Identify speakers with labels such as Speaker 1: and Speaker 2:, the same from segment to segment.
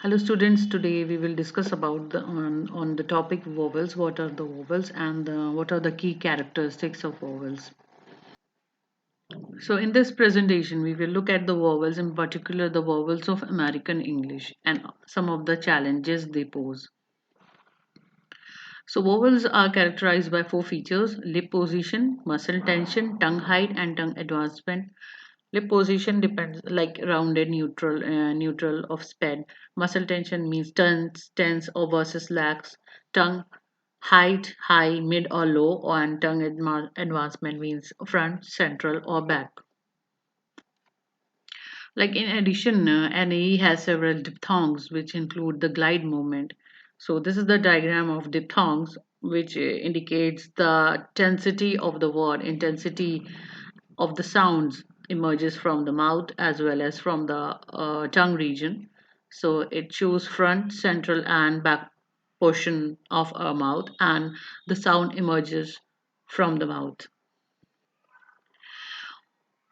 Speaker 1: Hello students, today we will discuss about on the topic vowels. What are the vowels and what are the key characteristics of vowels? So in this presentation we will look at the vowels, in particular the vowels of American English and some of the challenges they pose. So vowels are characterized by four features: lip position, muscle tension, tongue height and tongue advancement. Lip position depends like rounded, neutral of spread. Muscle tension means tense or versus lax. Tongue height, high, mid or low, and tongue advancement means front, central or back. Like in addition, NAE has several diphthongs which include the glide movement. So this is the diagram of diphthongs which indicates the tensity of the word, intensity of the sounds emerges from the mouth as well as from the tongue region. So it shows front, central, and back portion of our mouth, and the sound emerges from the mouth.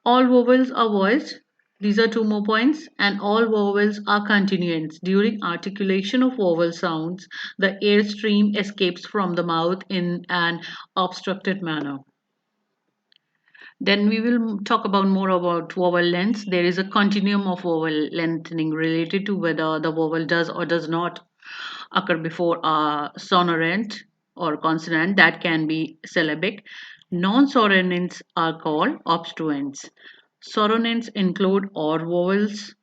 Speaker 1: All vowels are voiced. These are two more points, and all vowels are continuants. During articulation of vowel sounds, the air stream escapes from the mouth in an obstructed manner. Then we will talk about more about vowel lengths. There is a continuum of vowel lengthening related to whether the vowel does or does not occur before a sonorant or consonant that can be syllabic. Non-sonorants are called obstruents. Sonorants include or vowels,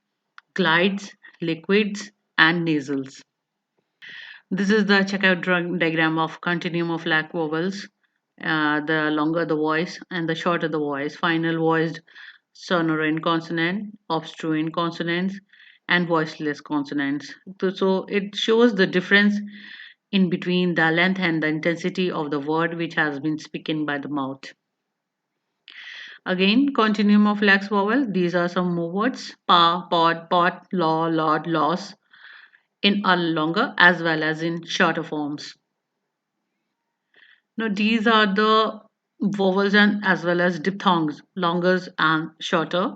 Speaker 1: glides, liquids, and nasals. This is the checkout diagram of continuum of lac vowels. The longer the voice and the shorter the voice. Final voiced sonorant consonant, obstruent consonants, and voiceless consonants. So it shows the difference in between the length and the intensity of the word which has been spoken by the mouth. Again, continuum of lax vowel. These are some more words: pa, pod, pot, law, lord, loss, in a longer as well as in shorter forms. Now, these are the vowels and as well as diphthongs, longer and shorter,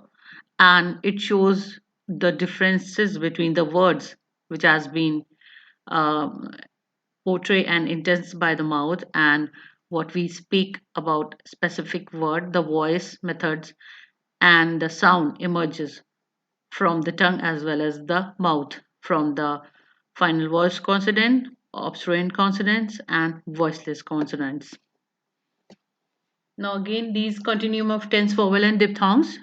Speaker 1: and it shows the differences between the words which has been um, portrayed and intense by the mouth and what we speak about specific word, the voice methods, and the sound emerges from the tongue as well as the mouth from the final voice consonant, obstruent consonants, and voiceless consonants. Now again, these continuum of tense vowel and diphthongs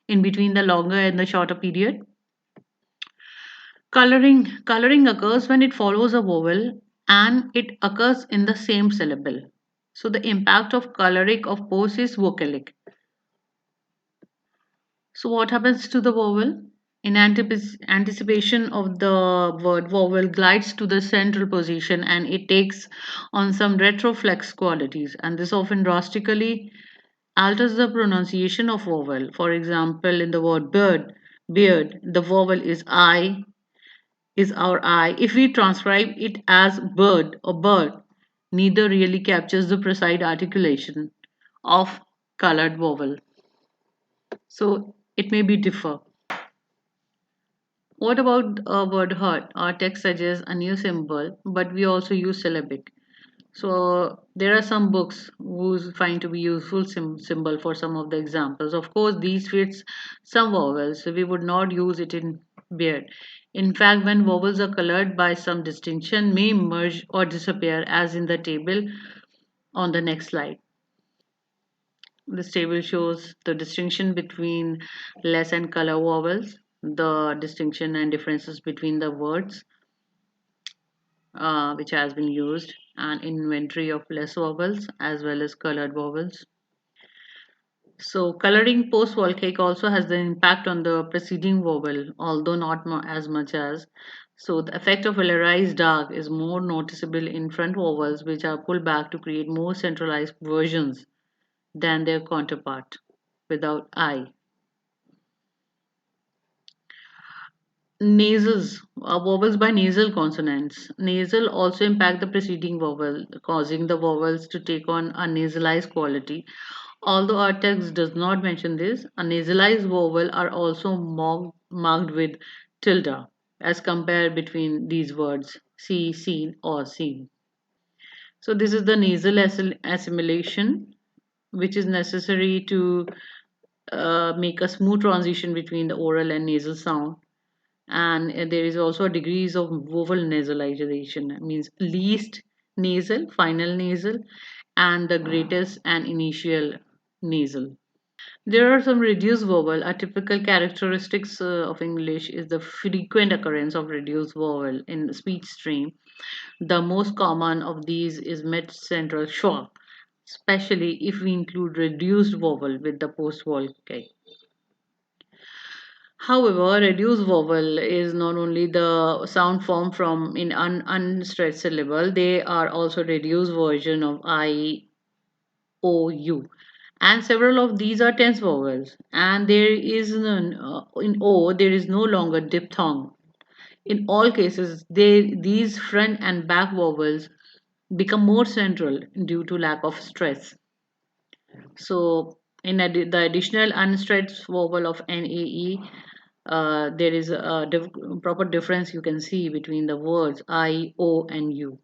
Speaker 1: in between the longer and the shorter period. Coloring occurs when it follows a vowel and it occurs in the same syllable. So the impact of coloric of both is vocalic. So what happens to the vowel? In anticipation of the word, vowel glides to the central position and it takes on some retroflex qualities, and this often drastically alters the pronunciation of vowel. For example, in the word beard, the vowel is I, is our I. If we transcribe it as bird or bird, neither really captures the precise articulation of colored vowel. So it may be differ. What about a word hurt? Our text suggests a new symbol, but we also use syllabic. So there are some books who find to be useful symbol for some of the examples. Of course, these fits some vowels, so we would not use it in beard. In fact, when vowels are colored by some distinction, may merge or disappear, as in the table on the next slide. This table shows the distinction between less and color vowels, the distinction and differences between the words which has been used, an inventory of less vowels as well as colored vowels. So coloring post-volcanic also has the impact on the preceding vowel, although not as much as. So the effect of velarized dark is more noticeable in front vowels, which are pulled back to create more centralized versions than their counterpart without I. Nasals, vowels by nasal consonants. Nasal also impact the preceding vowel, causing the vowels to take on a nasalized quality. Although our text does not mention this, a nasalized vowel are also marked with tilde as compared between these words see, seen, or seen. So this is the nasal assimilation, which is necessary to make a smooth transition between the oral and nasal sound. And there is also a degrees of vowel nasalization, means least nasal, final nasal, and the greatest and initial nasal. There are some reduced vowel. A typical characteristics of English is the frequent occurrence of reduced vowel in the speech stream. The most common of these is mid-central schwa, especially if we include reduced vowel with the post-vowel K. However, reduced vowel is not only the sound form from in unstressed syllable, they are also reduced version of I, O, U. And several of these are tense vowels. And there is none, in O, there is no longer diphthong. In all cases, these front and back vowels become more central due to lack of stress. So, the additional unstressed vowel of NAE, there is a proper difference you can see between the words I, O, and U.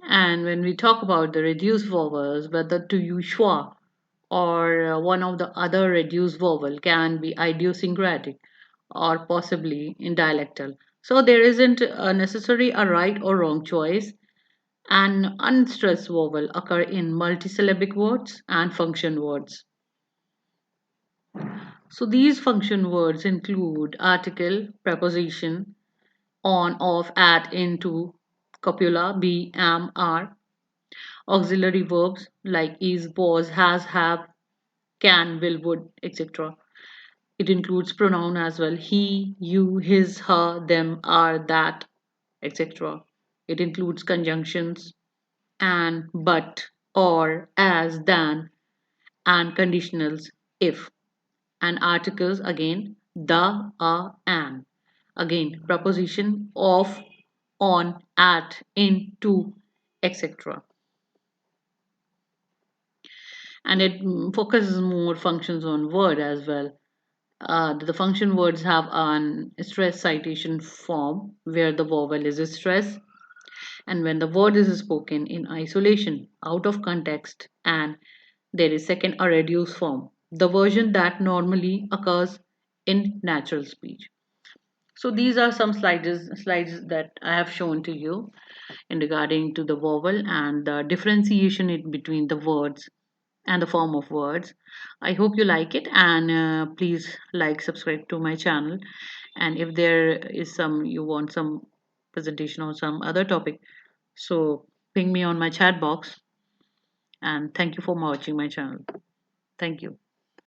Speaker 1: And when we talk about the reduced vowels, whether to use schwa or one of the other reduced vowel can be idiosyncratic or possibly in dialectal. So there isn't necessary a right or wrong choice. And unstressed vowel occur in multisyllabic words and function words. So these function words include article, preposition, on, off, at, into, copula, be, am, are, auxiliary verbs like is, was, has, have, can, will, would, etc. It includes pronoun as well, he, you, his, her, them, are, that, etc. It includes conjunctions and, but, or, as, than, and conditionals if, and articles again the, an. Again, preposition of, on, at, in, to, etc. And it focuses more functions on word as well. The function words have an stress citation form where the vowel is stressed, and when the word is spoken in isolation, out of context, and there is second a reduced form, the version that normally occurs in natural speech. So these are some slides that I have shown to you in regarding to the vowel and the differentiation in between the words and the form of words. I hope you like it, and please like, subscribe to my channel. And if there is some you want some presentation or some other topic, so ping me on my chat box. And thank you for watching my channel. Thank you.